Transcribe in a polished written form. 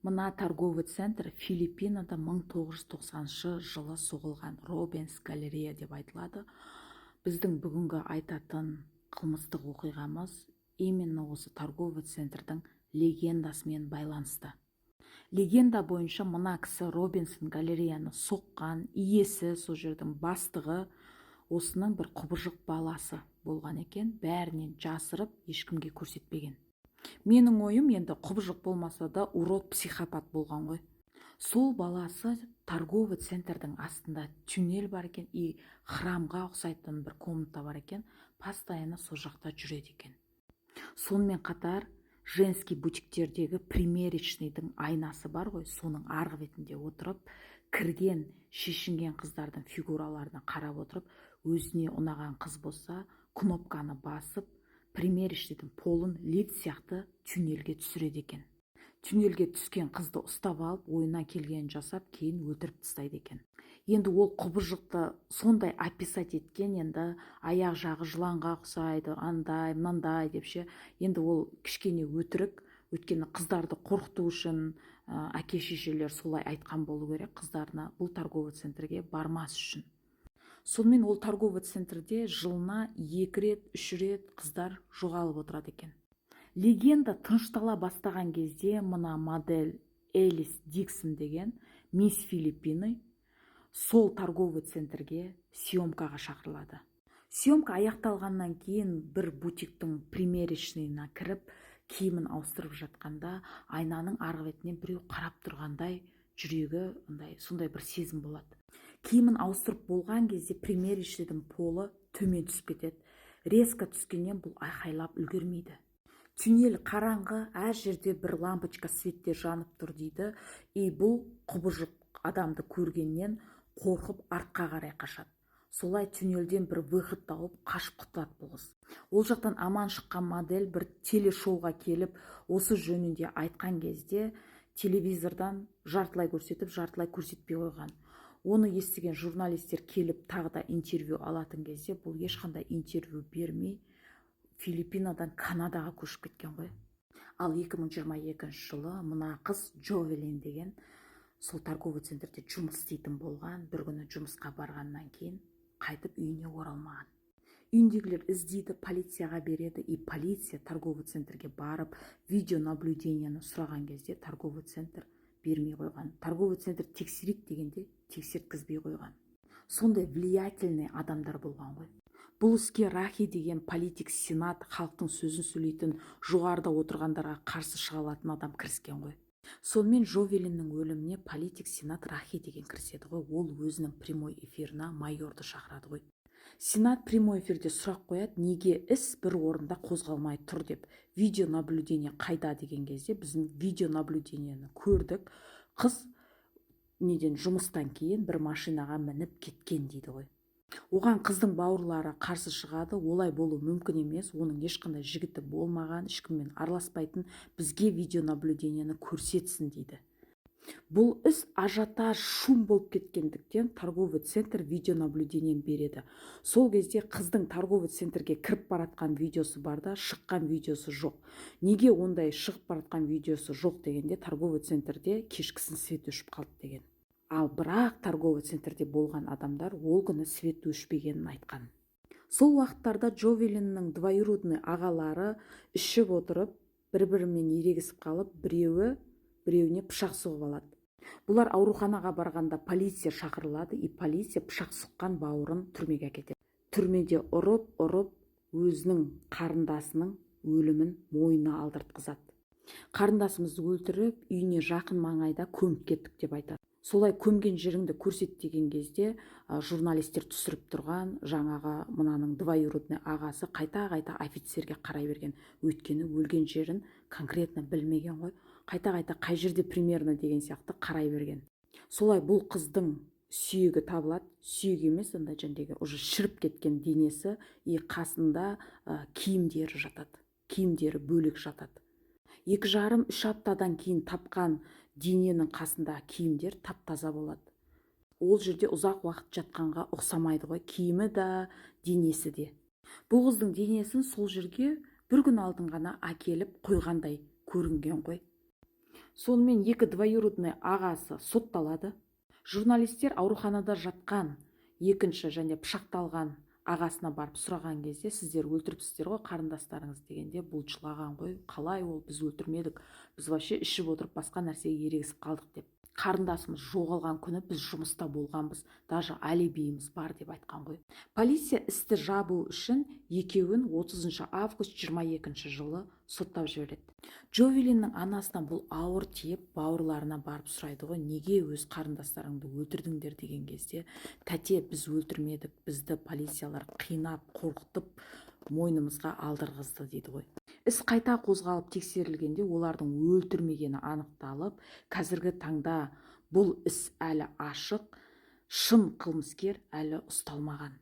Мына торговый центр Филиппинада 1990 жылы соғылған Робенс галерея деп айтылады. Біздің бүгінгі айтатын қылмыстық оқиғамыз именно осы торговый центрдің легендасымен байланысты. Легенда бойынша мына кісі Робинсон галереяны соққан иесі, сол жердің бастығы, осының бір құбыжық баласы болған екен, бәрінен жасырып ешкімге көрсетпеген. Менің ойым, енді құбыжық болмаса да урод психопат болған ғой. Сол баласы торговый центрдің астында тюнель бар екен, и храмға ұқсайтын бір комната бар екен, постоянно сол жақта жүреді екен. Сонымен қатар женский бутиктердегі примерочныйдың айнасы бар ғой, соның арғы бетінде отырып, кірген, шешінген қыздардың фигураларына қарап отырып, өзіне ұнаған қыз болса, кнопканы басып, примерочныйдың полын лед сияқты тюнельге түсіреді екен. Тюнельге түскен қызды ұстап алып, ойына келгенін жасап, кейін өлтіріп тастайды екен. Енді ол құбыжықты сондай описать еткен, енді аяқ жағы жыланға ұқсайды, андай, мынандай депше. Енді ол кішкене өтірік, өйткені қыздарды қорқыту үшін әке шешелер солай айтқан болу керек қыздарына, бұл торговый центрге бармас үшін. Сонымен ол торговый центрде жылына 2 рет, 3 рет қыздар жоғалып отырады екен. Легенда тыныштала бастаған кезде мына модель Элис Диксон деген мисс Филиппины сол торговый центрге съемкаға шақырылады. Съемка аяқталғаннан кейін бір бутиктің примерочныйына кіріп, киімін ауыстырып жатқанда, айнаның арғы бетінен біреу қарап тұрғандай, жүрегі сондай бір сезім болады. Киімін ауыстырып болған кезде примерочныйдың полы төмен түсіп кетеді. Резко түскеннен бұл айқайлап үлгермейді. Тюнель қараңғы, әр жерде бір лампочка светтер жанып тұр дейді, и бұл құбыжық адамды көргеннен қорқып артқа қарай қашады. Солай тюнельден бір выход тауып қашып құтылады бұл қыз. Ол жақтан аман шыққан модель бір телешоуға келіп, осы жөнінде айтқан кезде телевизордан жартылай көрсетіп, жартылай көрсетпей қойған. Оны естіген журналистер келіп тағы да интервью алатын кезде, бұл ешқандай интервью бермей Филиппинадан Канадаға көшіп кеткен ғой. Ал 2022 жылы мына қыз Джовелин деген сол торговый центрде жұмыс істейтін болған, бір күні жұмысқа барғаннан кейін қайтып үйіне оралмаған. Үйіндегілер іздейді, полицияға береді, и полиция торговый центрге барып, видеонаблюдениені сұраған кезде торговый центр бермей қойған. Торговый центр тексерейік дегенде тексерткізбей қойған. Сондай влиятельный адамдар болған ғой. Бұл іске Рахи деген политик сенат, халықтың сөзін сөйлейтін, жоғарыда отырғандарға қарсы шыға алатын адам кіріскен ғой. Сонымен Джовелиннің өліміне политик сенат Рахи деген кіріседі ғой. Ол өзінің прямой эфиріне майорды шақырады ғой. Сенат прямой эфирде сұрақ қояды, неге іс бір орында қозғалмай тұр деп. Видеонаблюдение қайда деген кезде біз видеонаблюдениені көрдік. Қыз жұмыстан кейін бір машинаға мініп кеткен дейді ғой. Оған қыздың бауырлары қарсы шығады, олай болу мүмкін емес, оның ешқандай жігіті болмаған, ешкіммен араласпайтын, бізге видеонаблюдениені көрсетсін дейді. Бұл іс ажиотаж, шум болып кеткендіктен торговый центр видеонаблюдениені береді. Сол кезде қыздың торговый центрге кіріп баратқан видеосы бар да, шыққан видеосы жоқ. Неге ондай шығып баратқан видеосы жоқ дегенде, торговый центрде кешкісін свет өшіп қалды деген. Ал бірақ торговый центрде болған адамдар ол күні свет өшпегенін айтқан. Сол уақыттарда Джовелиннің двоюродный ағалары ішіп отырып, бір-бірімен ерегісіп қалып, біреуіне пышақ соғып алады. Бұлар ауруханаға барғанда полиция шақырылады, и полиция пышақ сұққан бауырын түрмеге әкетеді. Түрмеде ұрып, өзінің қарындасының өлімін мойнына алдыртқызады. Қарындасымызды өлтіріп, үйіне жақын маңайда көміп кеттік деп айтады. Солай көмген жеріңді көрсет деген кезде журналистер түсіріп тұрған жаңағы мынаның двоюродный ағасы қайта-қайта офицерге қарай берген. Өйткені өлген жерін конкретно білмеген ғой. Қайта-қайта қай жерде примерно деген сияқты қарай берген. Солай бұл қыздың сүйегі табылады. Сүйек емес, уже шіріп кеткен денесі, и қасында киімдері жатады. Киімдері бөлек жатады. 2,5-3 аптадан кейін тапқан дененің қасында киімдер тап-таза болады. Ол жерде ұзақ уақыт жатқанға ұқсамайды ғой, киімі да, денесі де. Бұл қыздың денесін сол жерге бір күн алдын ғана әкеліп қойғандай көрінген ғой. Сонымен екі двоюродный ағасы сотталады. Журналистер ауруханада жатқан екінші және пышақталған ағасына барып сұраған кезде, сіздер өлтіріпсіздер ғой қарындастарыңыз дегенде, бұл жылаған ғой, қалай ол, біз өлтірмедік, біз вообще ішіп отырып басқа нәрсеге ерегісіп қалдық деп. Қарындасымыз жоғалған күні біз жұмыста болғанбыз, даже алибиіміз бар деп айтқан ғой. Полиция істі жабу үшін екеуін 30 август 22 жылы соттап жібереді. Джовелиннің анасынан бұл ауыр тиіп, бауырларына барып сұрайды ғой, неге өз қарындастарыңды өлтірдіңдер деген кезде, тәте, біз өлтірмедік, бізді полициялар қинап, қорқытып, мойнымызға алдырғызды дейді ғой. Іс қайта қозғалып тексерілгенде олардың өлтірмегені анықталып, қазіргі таңда бұл іс әлі ашық, шын қылмыскер әлі ұсталмаған.